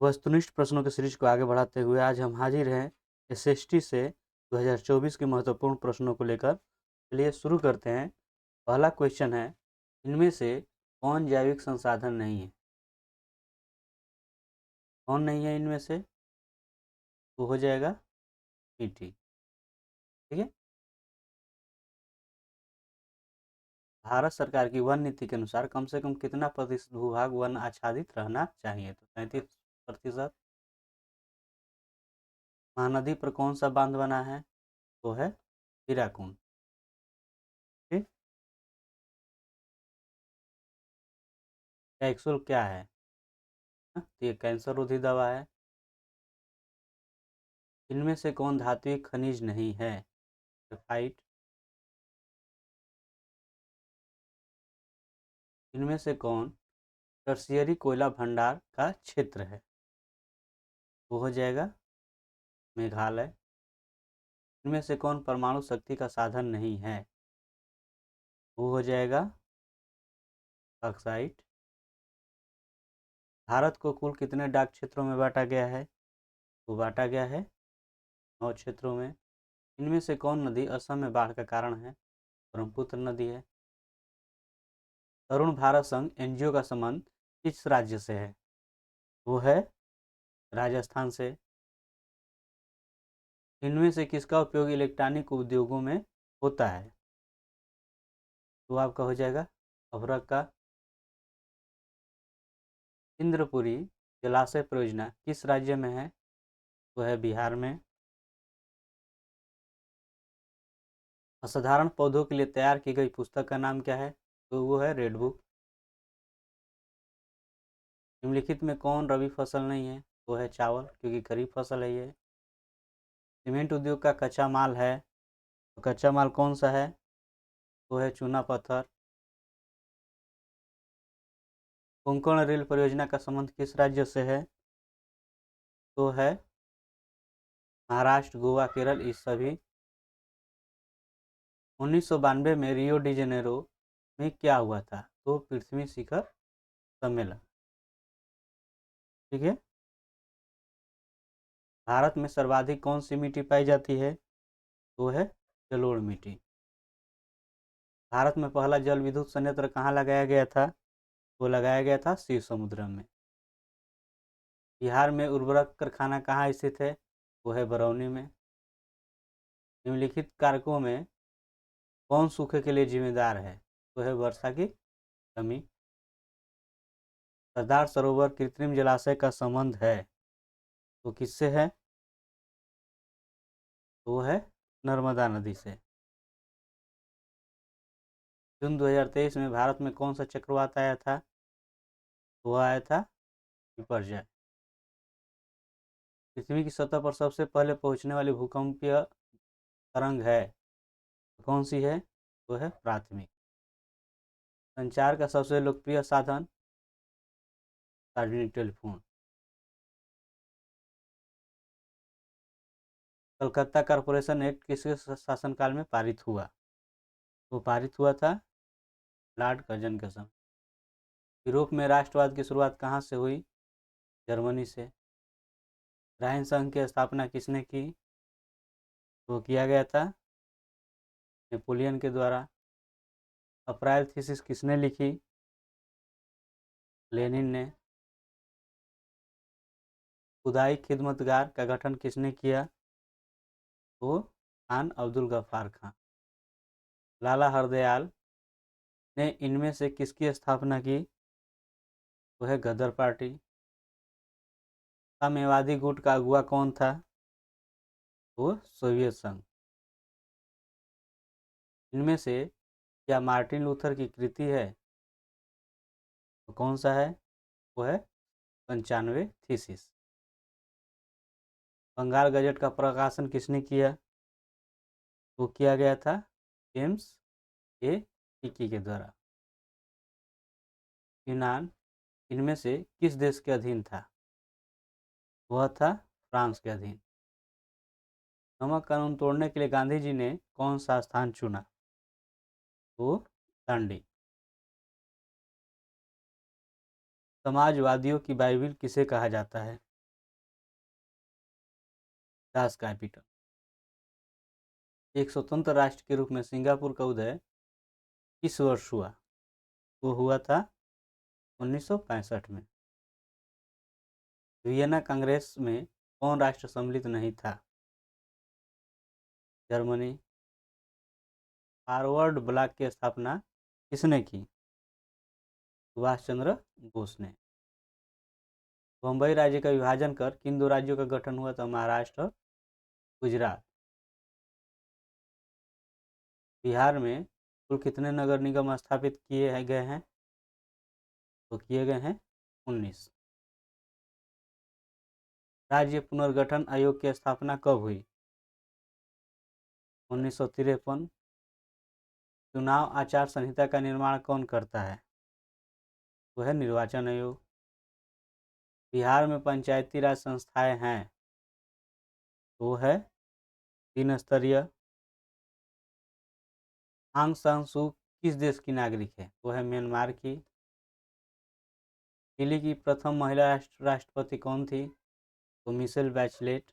वस्तुनिष्ठ प्रश्नों की सीरीज को आगे बढ़ाते हुए आज हम हाजिर हैं एसएसटी से 2024 के महत्वपूर्ण प्रश्नों को लेकर। चलिए शुरू करते हैं। पहला क्वेश्चन है, इनमें से कौन जैविक संसाधन नहीं है? कौन नहीं है इनमें से? तो हो जाएगा मिट्टी। ठीक है। भारत सरकार की वन नीति के अनुसार कम से कम कितना प्रतिशत भूभाग वन आच्छादित रहना चाहिए? तो 33%। महानदी पर कौन सा बांध बना है? तो है हीराकुंड। ठीक। कैप्सूल क्या है? तो ये कैंसर रोधी दवा है। इनमें से कौन धात्विक खनिज नहीं है? ग्रेफाइट। इनमें से कौन टर्शियरी कोयला भंडार का क्षेत्र है? वो हो जाएगा मेघालय। इनमें से कौन परमाणु शक्ति का साधन नहीं है? वो हो जाएगा बॉक्साइट। भारत को कुल कितने डाक क्षेत्रों में बांटा गया है? वो बांटा गया है 9 क्षेत्रों में। इनमें से कौन नदी असम में बाढ़ का कारण है? ब्रह्मपुत्र नदी है। तरुण भारत संघ एनजीओ का संबंध किस राज्य से है? वो है राजस्थान से। इनमें से किसका उपयोग इलेक्ट्रॉनिक उद्योगों में होता है? तो आपका हो जाएगा अभ्रक का। इंद्रपुरी जलाशय परियोजना किस राज्य में है? वो है बिहार में। असाधारण पौधों के लिए तैयार की गई पुस्तक का नाम क्या है? तो वो है रेड बुक। निम्नलिखित में कौन रबी फसल नहीं है? वो है चावल, क्योंकि खरीफ फसल है ये। सीमेंट उद्योग का कच्चा माल है, तो कच्चा माल कौन सा है? वो है चूना पत्थर। कोंकण रेल परियोजना का संबंध किस राज्य से है? तो है महाराष्ट्र, गोवा, केरल, इस सभी। 1992 में रियो डी जेनेरो में क्या हुआ था? तो पृथ्वी शिखर सम्मेलन। ठीक है। भारत में सर्वाधिक कौन सी मिट्टी पाई जाती है? वो है जलोढ़ मिट्टी। भारत में पहला जल विद्युत संयंत्र कहाँ लगाया गया था? वो लगाया गया था शिव समुद्र में। बिहार में उर्वरक कारखाना कहाँ स्थित है? वो है बरौनी में। निम्नलिखित कारकों में कौन सूखे के लिए जिम्मेदार है? तो है वर्षा की कमी। सरदार सरोवर कृत्रिम जलाशय का संबंध है, तो किससे है? तो वो है नर्मदा नदी से। जून 2023 में भारत में कौन सा चक्रवात आया था? वो आया था विपर्जय। पृथ्वी की सतह पर सबसे पहले पहुंचने वाली भूकंपीय तरंग है, तो कौन सी है? वो है प्राथमिक। संचार का सबसे लोकप्रिय साधन सार्वजनिक टेलीफोन। कलकत्ता कॉरपोरेशन एक्ट किसके शासनकाल में पारित हुआ? वो पारित हुआ था लॉर्ड कर्जन के समय। यूरोप में राष्ट्रवाद की शुरुआत कहाँ से हुई? जर्मनी से। राइन संघ की स्थापना किसने की? वो किया गया था नेपोलियन के द्वारा। अप्रायल थीसिस किसने लिखी? लेनिन ने। खुदाई खिदमतगार का गठन किसने किया? वो खान अब्दुल गफ्फार खान। लाला हरदयाल ने इनमें से किसकी स्थापना की? वो है गदर पार्टी। साम्यवादी गुट का अगुवा कौन था? वो सोवियत संघ। इनमें से क्या मार्टिन लूथर की कृति है? तो कौन सा है? वो है 95 थीसिस। बंगाल गजट का प्रकाशन किसने किया? वो किया गया था जेम्स ए हिकी के द्वारा। यूनान इनमें से किस देश के अधीन था? वह था फ्रांस के अधीन। नमक कानून तोड़ने के लिए गांधी जी ने कौन सा स्थान चुना? वो दांडी। समाजवादियों की बाइबिल किसे कहा जाता है? Das Kapital. एक स्वतंत्र राष्ट्र के रूप में सिंगापुर का उदय किस वर्ष हुआ? वो हुआ था 1965 में। वियना कांग्रेस में कौन राष्ट्र सम्मिलित नहीं था? जर्मनी। फॉरवर्ड ब्लॉक की स्थापना किसने की? सुभाष चंद्र बोस ने। बम्बई राज्य का विभाजन कर किन दो राज्यों का गठन हुआ था? महाराष्ट्र, गुजरात। बिहार में कुल कितने नगर निगम स्थापित किए गए हैं? तो किए गए हैं 19। राज्य पुनर्गठन आयोग की स्थापना कब हुई? 1953। चुनाव आचार संहिता का निर्माण कौन करता है? वो है निर्वाचन आयोग। बिहार में पंचायती राज संस्थाएं हैं, वो है 3 स्तरीय। आंग सान सू किस देश की नागरिक है? वो है म्यांमार की। चिली की प्रथम महिला राष्ट्रपति कौन थी? तो मिशेल बैचलेट।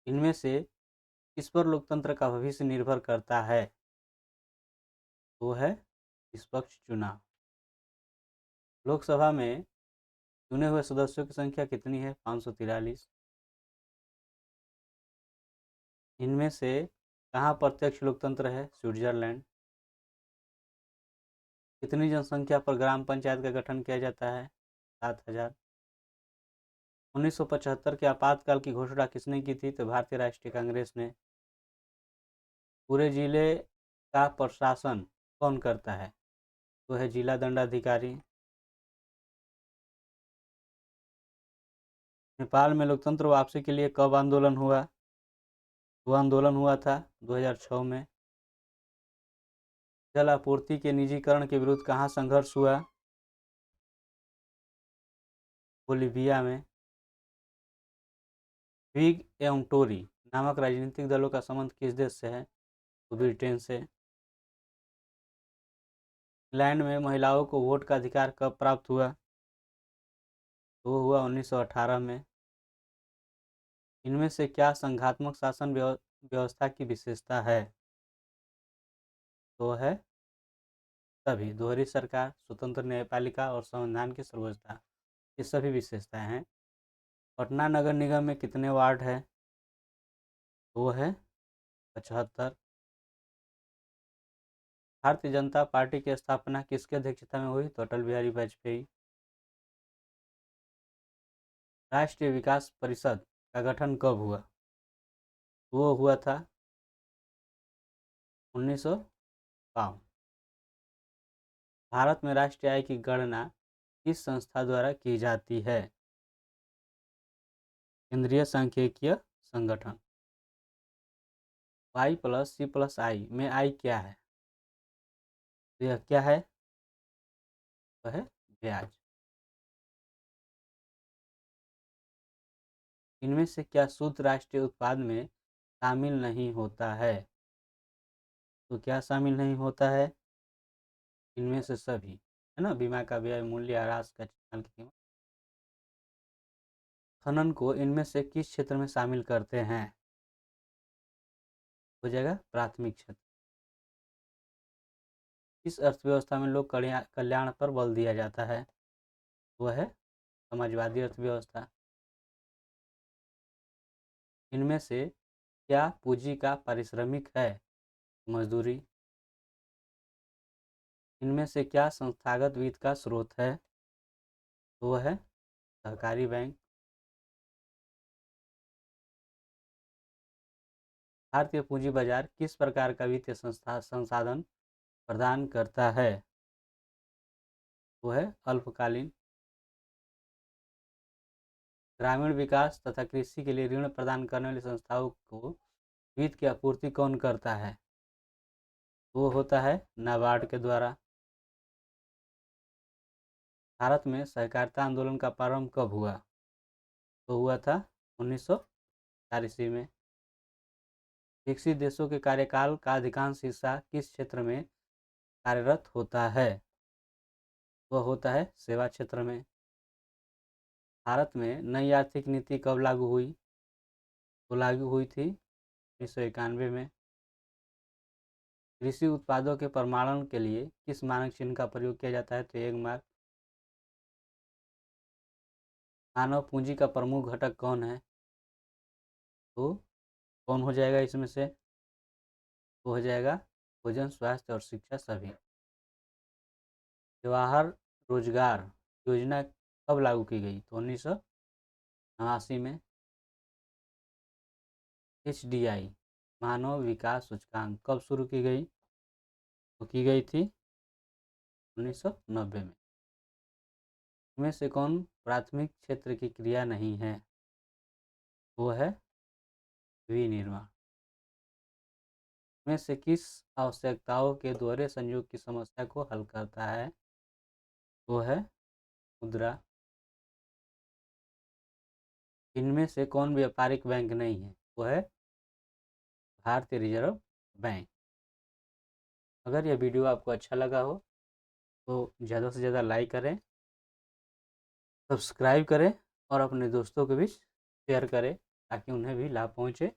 इनमें से किस पर लोकतंत्र का भविष्य निर्भर करता है? वो है निष्पक्ष चुनाव। लोकसभा में चुने हुए सदस्यों की संख्या कितनी है? 543। इनमें से कहाँ प्रत्यक्ष लोकतंत्र है? स्विट्जरलैंड। कितनी जनसंख्या पर ग्राम पंचायत का गठन किया जाता है? 7000। 1975 के आपातकाल की घोषणा किसने की थी? तो भारतीय राष्ट्रीय कांग्रेस ने। पूरे जिले का प्रशासन कौन करता है? तो है जिला दंडाधिकारी। नेपाल में लोकतंत्र वापसी के लिए कब आंदोलन हुआ? वो आंदोलन हुआ था 2006 में। जल आपूर्ति के निजीकरण के विरुद्ध कहाँ संघर्ष हुआ? बोलीविया में। व्हिग एवं टोरी नामक राजनीतिक दलों का संबंध किस देश से है? तो ब्रिटेन से। इंग्लैंड में महिलाओं को वोट का अधिकार कब प्राप्त हुआ? तो वो हुआ 1918 में। इनमें से क्या संघात्मक शासन व्यवस्था की विशेषता है? तो है सभी। दोहरी सरकार, स्वतंत्र न्यायपालिका और संविधान की सर्वोच्चता, ये सभी विशेषताएं हैं। पटना नगर निगम में कितने वार्ड है? वो है 75। भारतीय जनता पार्टी की स्थापना किसकी अध्यक्षता में हुई? तो अटल बिहारी वाजपेयी। राष्ट्रीय विकास परिषद का गठन कब हुआ? वो हुआ था 1952। भारत में राष्ट्रीय आय की गणना किस संस्था द्वारा की जाती है? केंद्रीय सांख्यिकीय संगठन। y प्लस सी प्लस आई में आई क्या है? तो यह क्या है? तो है ब्याज। इनमें से क्या शुद्ध राष्ट्रीय उत्पाद में शामिल नहीं होता है? तो क्या शामिल नहीं होता है? इनमें से सभी, है ना। बीमा का व्यय, मूल्य ह्रास, कच्चे माल की कीमत। खनन को इनमें से किस क्षेत्र में शामिल करते हैं? हो जाएगा प्राथमिक क्षेत्र। किस अर्थव्यवस्था में लोक कल्याण पर बल दिया जाता है? वह है समाजवादी अर्थव्यवस्था। इनमें से क्या पूंजी का पारिश्रमिक है? मजदूरी। इनमें से क्या संस्थागत वित्त का स्रोत है? वह है सहकारी बैंक। भारतीय पूंजी बाजार किस प्रकार का वित्तीय संसाधन प्रदान करता है? वो है अल्पकालीन। ग्रामीण विकास तथा कृषि के लिए ऋण प्रदान करने वाली संस्थाओं को वित्त की आपूर्ति कौन करता है? वो होता है नाबार्ड के द्वारा। भारत में सहकारिता आंदोलन का प्रारंभ कब हुआ? तो हुआ था 1904 ईस्वी में। विकसित देशों के कार्यकाल का अधिकांश हिस्सा किस क्षेत्र में कार्यरत होता है? वह होता है सेवा क्षेत्र में। भारत में नई आर्थिक नीति कब लागू हुई? वो लागू हुई थी 1991 में। कृषि उत्पादों के प्रमाणन के लिए किस मानक चिन्ह का प्रयोग किया जाता है? तो एग मार्क। मानव पूंजी का प्रमुख घटक कौन है? तो कौन हो जाएगा इसमें से? तो हो जाएगा भोजन, स्वास्थ्य और शिक्षा सभी। जवाहर रोजगार योजना कब लागू की गई? तो 1989 में। HDI मानव विकास सूचकांक कब शुरू की गई? तो की गई थी 1990 में। इनमें से कौन प्राथमिक क्षेत्र की क्रिया नहीं है? वो है विनिर्माण। में से किस आवश्यकताओं के दोहरे संयोग की समस्या को हल करता है? वो है मुद्रा। इनमें से कौन व्यापारिक बैंक नहीं है? वो है भारतीय रिजर्व बैंक। अगर यह वीडियो आपको अच्छा लगा हो तो ज़्यादा से ज़्यादा लाइक करें, सब्सक्राइब करें और अपने दोस्तों के बीच शेयर करें ताकि उन्हें भी लाभ पहुँचे।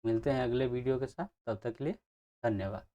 मिलते हैं अगले वीडियो के साथ, तब तक के लिए धन्यवाद।